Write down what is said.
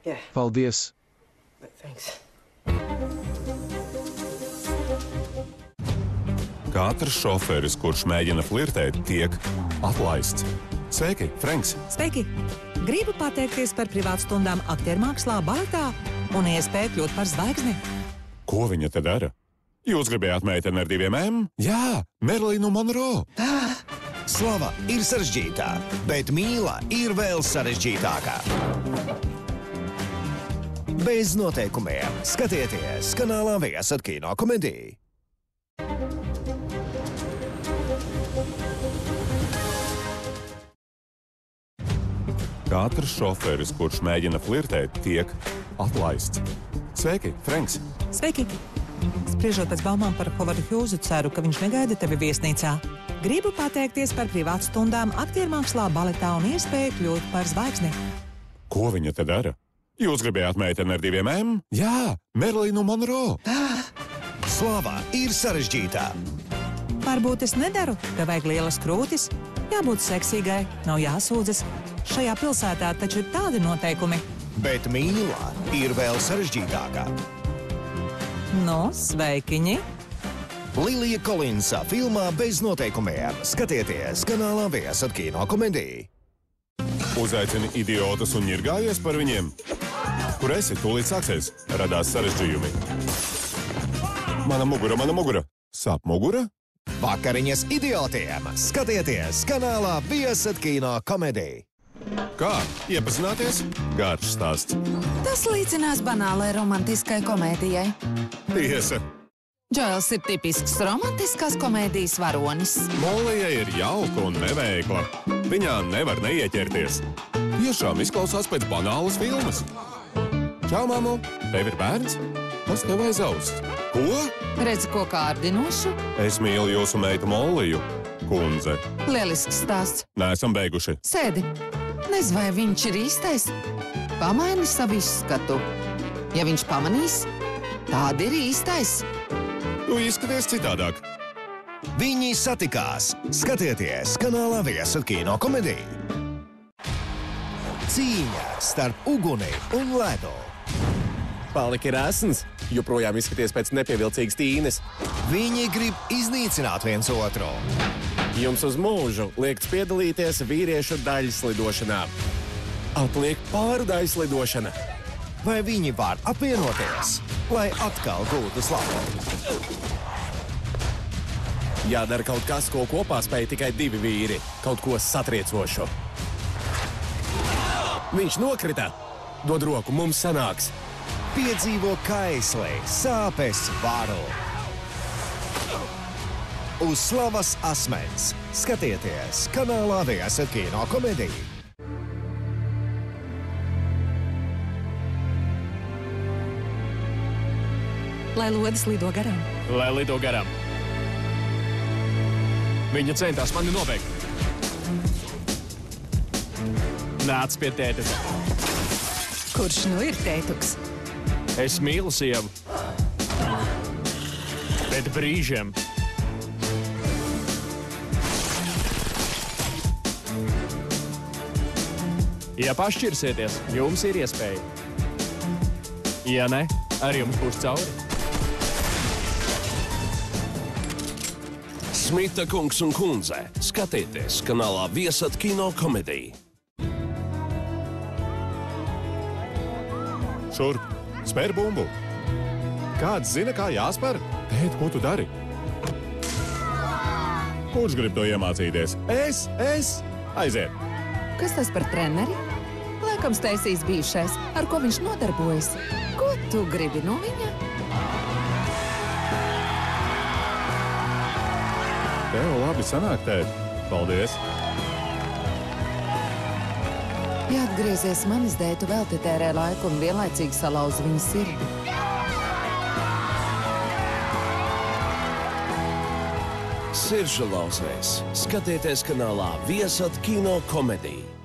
Yeah. Paldies! Thanks. Katrs šoferis, kurš mēģina flirtēt, tiek atlaists. Sveiki, Franks! Sveiki! Gribu pateikties par privātstundām aktiermākslā, baletā un iespēju kļūt par zvaigzni. Ko viņa te dara? Jūs gribējāt meiteni ar 2 M? Jā, Merlinu Monroe! Slava ir sarežģītā, bet mīla ir vēl sarežģītākā. Bez noteikumiem skatieties kanālā Viasat Kino komēdija. Katrs šoferis, kurš mēģina flirtēt, tiek atlaists. Sveiki, Franks! Sveiki! Spriežot pēc baumām par Hovardu Hjūzu, ceru, ka viņš negaida tevi viesnīcā. Gribu pateikties par privātstundām aktiermākslā, baletā un iespēju kļūt par zvaigzni. Ko viņa te dara? Jūs gribējāt meiteni ar 2 M? Jā, Merlinu Monroe! Slava ir sarežģītā. Varbūt es nedaru, ka vajag lielas krūtis, jābūt seksīgai, nav jāsūdzas. Šajā pilsētā taču ir tādi noteikumi. Bet mīla ir vēl sarežģītākā. No, sveikiņi! Lilija Kolinsa filmā Bez noteikumiem skatieties kanālā Viasat Kino komēdija. Uzaicini idiotus un ņirgājies par viņiem? Kur esi? Tūlīt sāksies. Radās sarežģījumi. Mana mugura. Sāp mugura? Vakariņas idiotiem skatieties kanālā Viasat Kino komēdija. Kā? Iepazināties? Garš stāsts. Tas līdzinās banālai romantiskai komēdijai. Tiesa. Džoels ir tipisks romantiskās komēdijas varonis. Molija ir jauka un neveikla. Viņā nevar neieķerties. Tiešām izklausās pēc banālas filmas. Čau, mamu! Tev ir bērns? Kas tev aiz auss? Ko? Redzi, ko kārdinošu? Es mīlu jūsu meitu Moliju, kundze. Lielisks stāsts. Neesam beiguši. Sēdi. Nezinu, vai viņš ir īstais. Pamaini savu izskatu. Ja viņš pamanīs, tāda ir īstais. Tu izskaties citādāk. Viņi satikās. Skatieties kanālā Viasat Kino komēdija. Cīņa starp uguni un ledu. Palika ir esns, joprojām izskaties pēc nepievilcīgas tīnes. Viņi grib iznīcināt viens otru. Jums uz mūžu liekts piedalīties vīriešu daļslidošanā. Atliek pārdaļslidošana. Vai viņi var apvienoties, lai atkal gūtu slavu? Jādara kaut kas, ko kopā spēj tikai 2 vīri. Kaut ko satriecošu. Viņš nokrita. Dod roku, mums sanāks. Piedzīvo kaisli, sāpes, varu. Uz slavas asmens skatieties kanālā Viasat Kino komēdija. Lai lodes lido garām. Lai lido garām. Viņa centās mani nobēgt. Nāc pie tētes. Kurš nu ir tētuks? Es mīlu sievu. Bet brīžiem. Ja pašķirsieties, jums ir iespēja. Ja ne, arī jums būs cauri. Smita kungs un kundze, skatieties kanālā Viasat Kino komēdija. Šurp, spēr bumbu. Kāds zina, kā jāspēr? Tēt, ko tu dari? Kurš grib to iemācīties? Es! Aiziet! Kas tas par treneri? Laikam Stēsijs bijušais, ar ko viņš nodarbojas. Ko tu gribi no viņa? Tev labi sanāk, tēt. Paldies! Ja atgriezies manis dēļ, tu vēl te tērē laiku un vienlaicīgi salauzi viņa sirdi. Sirža lauzējs. Skatieties kanālā Viasat Kino komēdija.